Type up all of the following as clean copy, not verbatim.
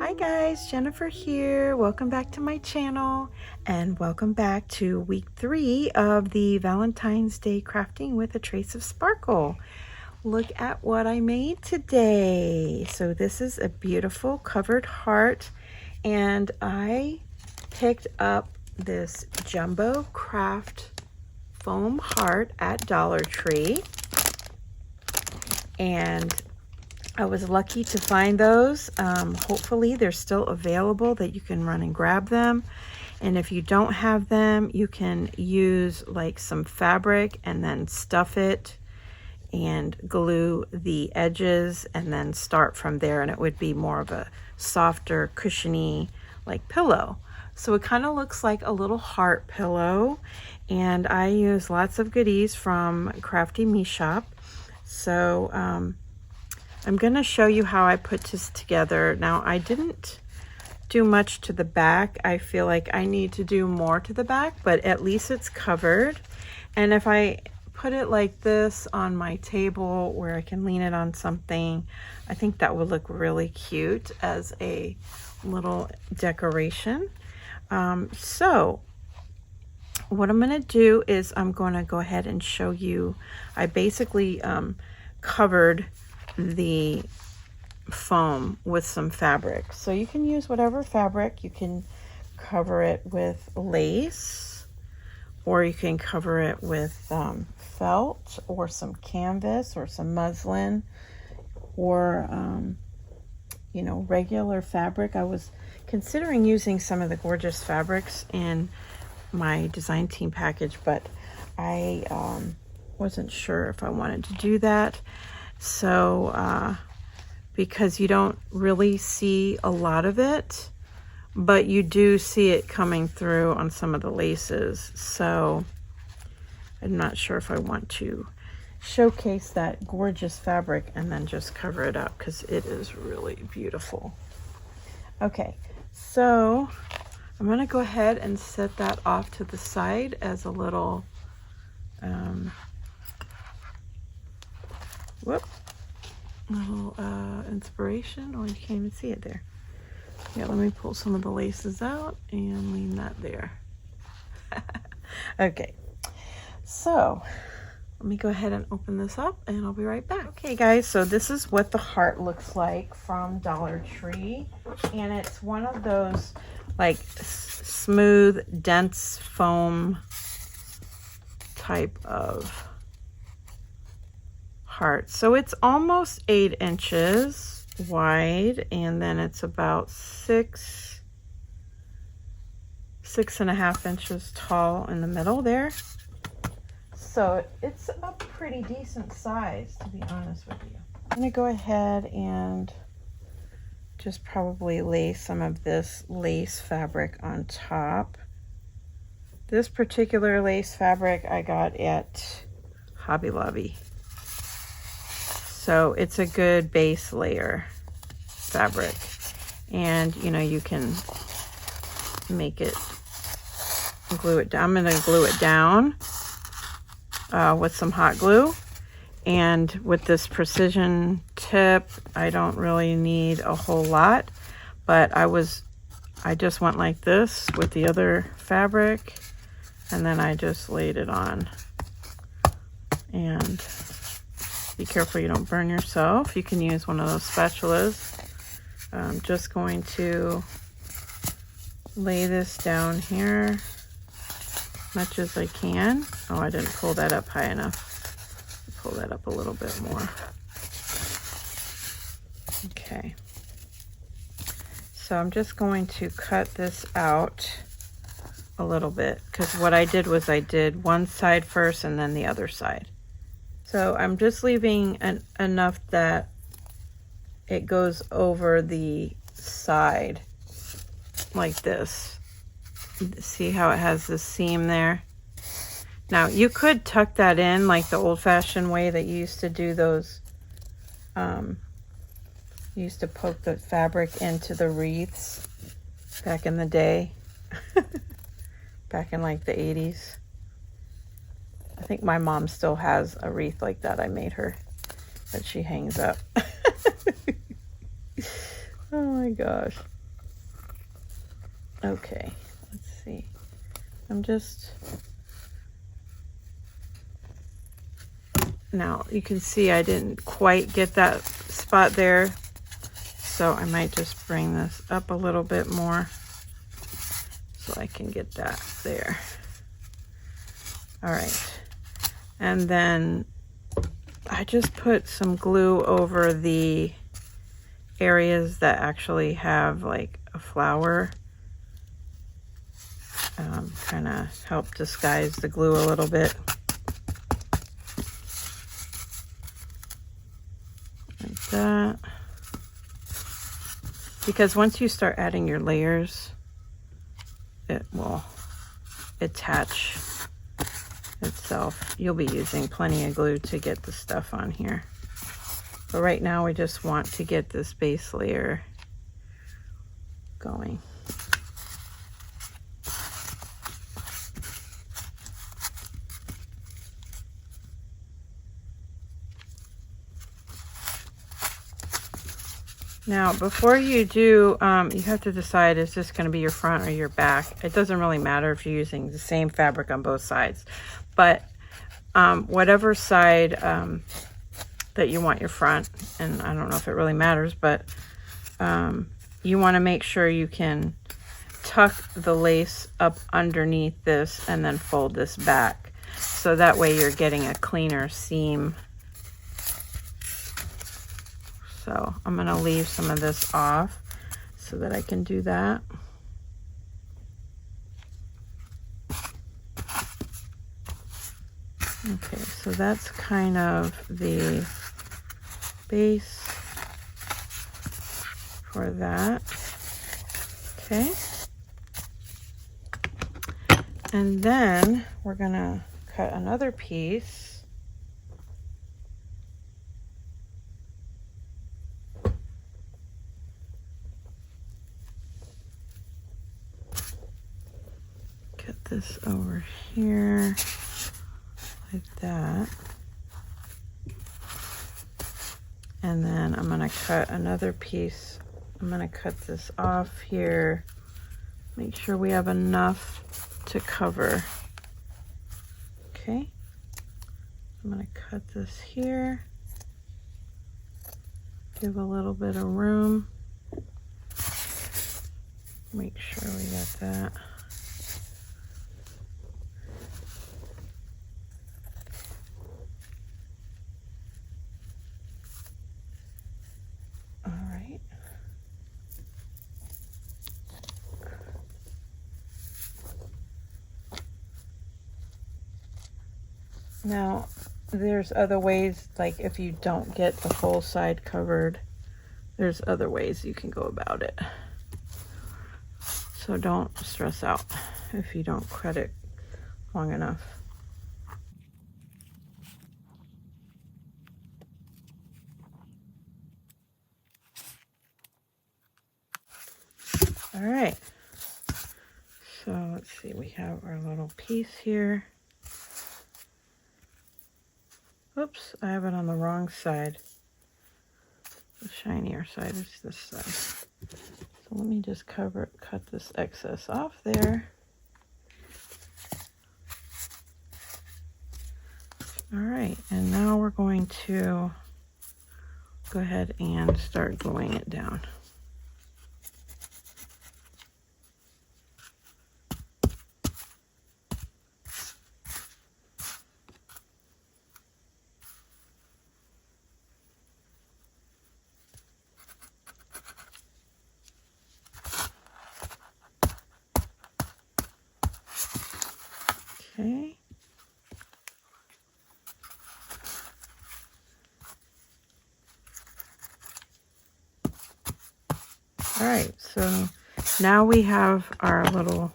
Hi guys, Jennifer here. Welcome back to my channel and welcome back to week 3 of the Valentine's Day crafting with a trace of sparkle. Look at what I made today. So this is a beautiful covered heart and I picked up this jumbo craft foam heart at Dollar Tree and I was lucky to find those. Hopefully they're still available that you can run and grab them. And if you don't have them, you can use like some fabric and then stuff it and glue the edges and then start from there, and it would be more of a softer, cushiony like pillow. So it kind of looks like a little heart pillow, and I use lots of goodies from Crafty Me Shop. So I'm going to show you how I put this together. Now, I didn't do much to the back. I feel like I need to do more to the back, but at least it's covered. And if I put it like this on my table where I can lean it on something, I think that would look really cute as a little decoration. So what I'm going to do is I'm going to go ahead and show you. I basically covered the foam with some fabric, so you can use whatever fabric. You can cover it with lace, or you can cover it with felt or some canvas or some muslin, or you know, regular fabric. I was considering using some of the gorgeous fabrics in my design team package, but I wasn't sure if I wanted to do that. So because you don't really see a lot of it, but you do see it coming through on some of the laces. So I'm not sure if I want to showcase that gorgeous fabric and then just cover it up, because it is really beautiful. Okay, so I'm going to go ahead and set that off to the side as a little inspiration. Oh, you can't even see it there. Yeah, let me pull some of the laces out and lean that there. Okay, so let me go ahead and open this up and I'll be right back. Okay guys, so this is what the heart looks like from Dollar Tree, and it's one of those like smooth, dense foam type of heart. So it's almost 8 inches wide, and then it's about 6.5 inches tall in the middle there. So it's a pretty decent size, to be honest with you. I'm gonna go ahead and just probably lay some of this lace fabric on top. This particular lace fabric I got at Hobby Lobby. So it's a good base layer fabric, and you know, you can make it, glue it down. I'm going to glue it down with some hot glue, and with this precision tip I don't really need a whole lot, but I just went like this with the other fabric, and then I just laid it on. And be careful you don't burn yourself. You can use one of those spatulas. I'm just going to lay this down here as much as I can. Oh, I didn't pull that up high enough. Pull that up a little bit more. Okay. So I'm just going to cut this out a little bit, because what I did was I did one side first and then the other side. So I'm just leaving enough that it goes over the side like this. See how it has this seam there? Now you could tuck that in like the old-fashioned way that you used to do those. You used to poke the fabric into the wreaths back in the day. Back in like the 80s. I think my mom still has a wreath like that I made her that she hangs up. Oh my gosh. Okay, let's see. I'm just... Now, you can see I didn't quite get that spot there, so I might just bring this up a little bit more so I can get that there. All right, and then I just put some glue over the areas that actually have like a flower. Kind of help disguise the glue a little bit. Like that. Because once you start adding your layers, it will attach itself. You'll be using plenty of glue to get the stuff on here. But right now we just want to get this base layer going. Now, before you do, you have to decide, is this going to be your front or your back? It doesn't really matter if you're using the same fabric on both sides. But whatever side that you want your front, and I don't know if it really matters, but you want to make sure you can tuck the lace up underneath this and then fold this back. So that way you're getting a cleaner seam. So I'm going to leave some of this off so that I can do that. Okay, so that's kind of the base for that. Okay. And then we're going to cut another piece. This over here like that, and then I'm going to cut another piece. I'm going to cut this off here, make sure we have enough to cover. Okay, I'm going to cut this here, give a little bit of room, make sure we got that. Now, there's other ways, like if you don't get the whole side covered, there's other ways you can go about it. So don't stress out if you don't cut it long enough. All right. So let's see, we have our little piece here. Oops, I have it on the wrong side. The shinier side is this side. So let me just cut this excess off there. All right, and now we're going to go ahead and start gluing it down. Okay. All right, so now we have our little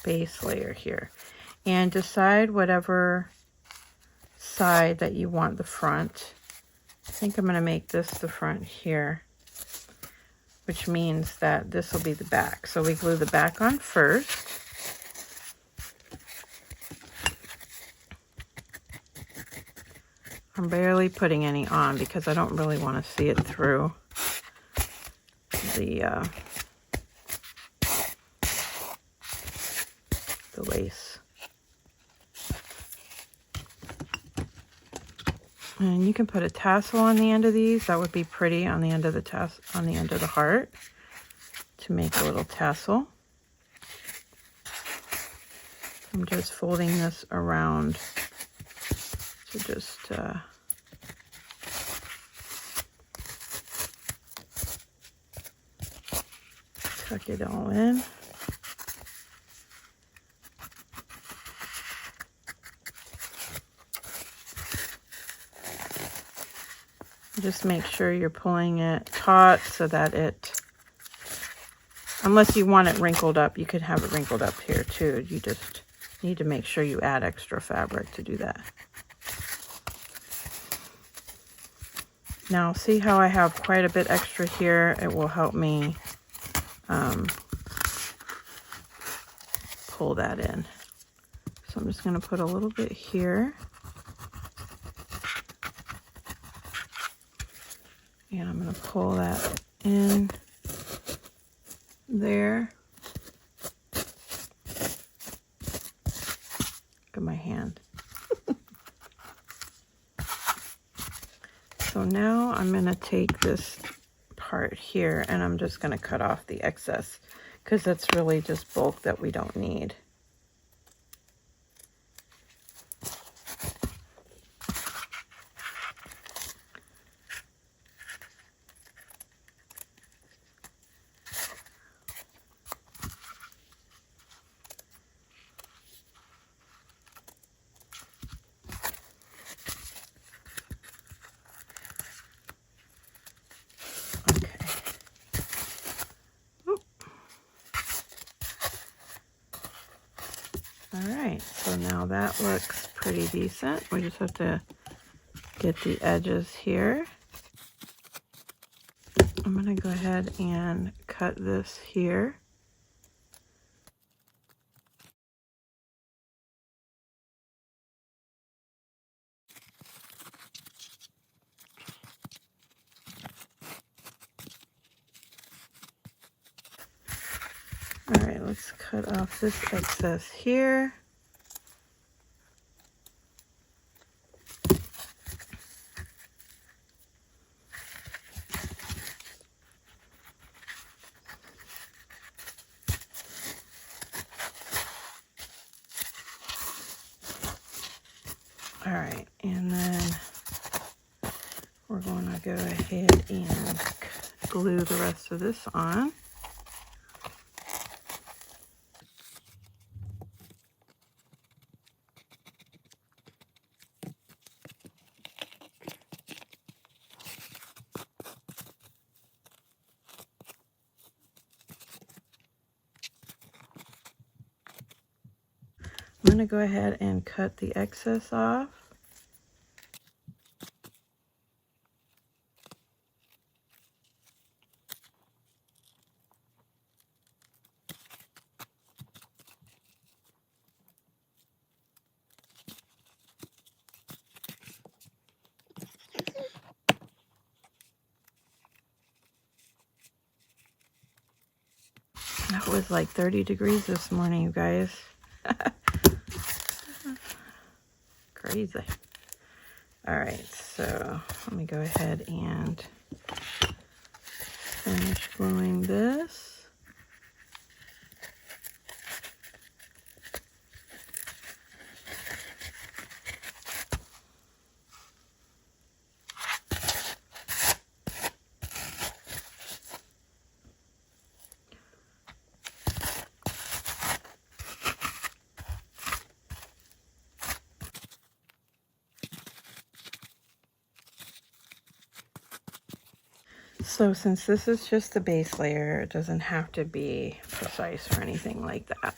base layer here, and decide whatever side that you want the front. I think I'm going to make this the front here, which means that this will be the back. So we glue the back on first. I'm barely putting any on because I don't really want to see it through the the lace. And you can put a tassel on the end of these. That would be pretty on the end of the on the end of the heart to make a little tassel. I'm just folding this around to just tuck it all in. Just make sure you're pulling it taut so that it, unless you want it wrinkled up, you could have it wrinkled up here too. You just need to make sure you add extra fabric to do that. Now see how I have quite a bit extra here? It will help me pull that in. So I'm just going to put a little bit here. And I'm going to pull that in there. Look at my hand. So now I'm going to take this part here and I'm just going to cut off the excess because that's really just bulk that we don't need. Alright, so now that looks pretty decent. We just have to get the edges here. I'm going to go ahead and cut this here. Alright, let's cut off this excess here. Alright, and then we're going to go ahead and glue the rest of this on. I'm going to go ahead and cut the excess off. It was like 30 degrees this morning, you guys. Crazy. All right, so let me go ahead and finish gluing this. So since this is just the base layer, it doesn't have to be precise or anything like that.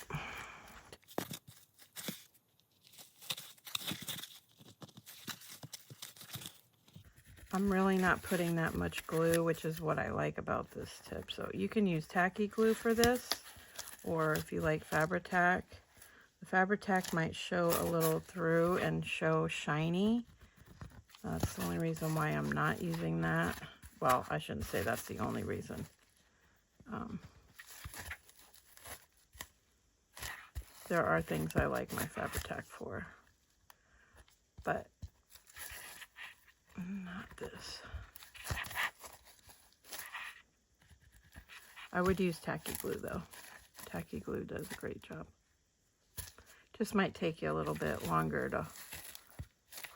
I'm really not putting that much glue, which is what I like about this tip. So you can use tacky glue for this, or if you like Fabri-Tac. The Fabri-Tac might show a little through and show shiny. That's the only reason why I'm not using that. Well, I shouldn't say that's the only reason. There are things I like my Fabri-Tac for, but not this. I would use tacky glue though. Tacky glue does a great job. Just might take you a little bit longer to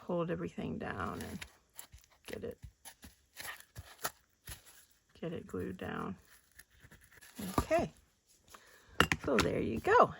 hold everything down and get it glued down. Okay, so there you go.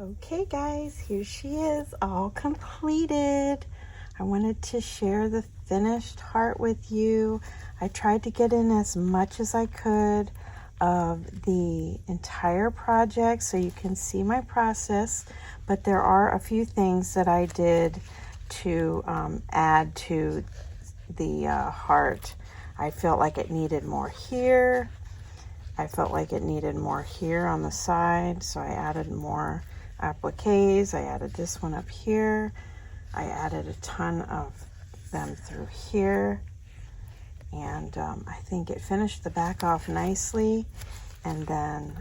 Okay guys, here she is, all completed. I wanted to share the finished heart with you. I tried to get in as much as I could of the entire project so you can see my process, but there are a few things that I did to add to the heart. I felt like it needed more here. I felt like it needed more here on the side, so I added more appliques. I added this one up here. I added a ton of them through here, and I think it finished the back off nicely, and then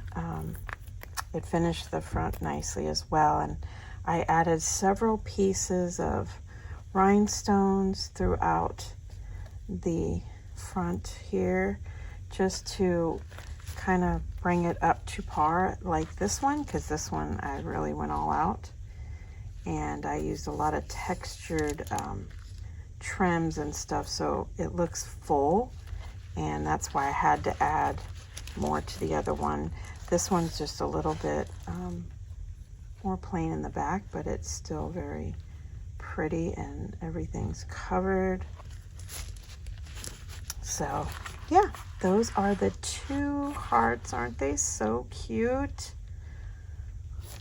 it finished the front nicely as well. And I added several pieces of rhinestones throughout the front here just to kind of bring it up to par like this one, because this one I really went all out, and I used a lot of textured trims and stuff so it looks full, and that's why I had to add more to the other one. This one's just a little bit more plain in the back, but it's still very pretty and everything's covered. So yeah, those are the two hearts. Aren't they so cute?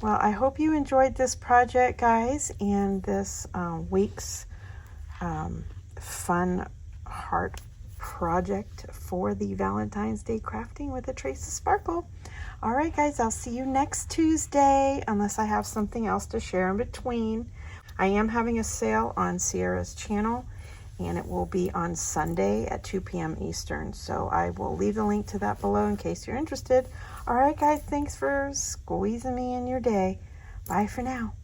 Well, I hope you enjoyed this project, guys, and this week's fun heart project for the Valentine's Day crafting with a trace of sparkle. All right, guys, I'll see you next Tuesday, unless I have something else to share in between. I am having a sale on Sierra's channel, and it will be on Sunday at 2 p.m. Eastern. So I will leave the link to that below in case you're interested. All right, guys, thanks for squeezing me in your day. Bye for now.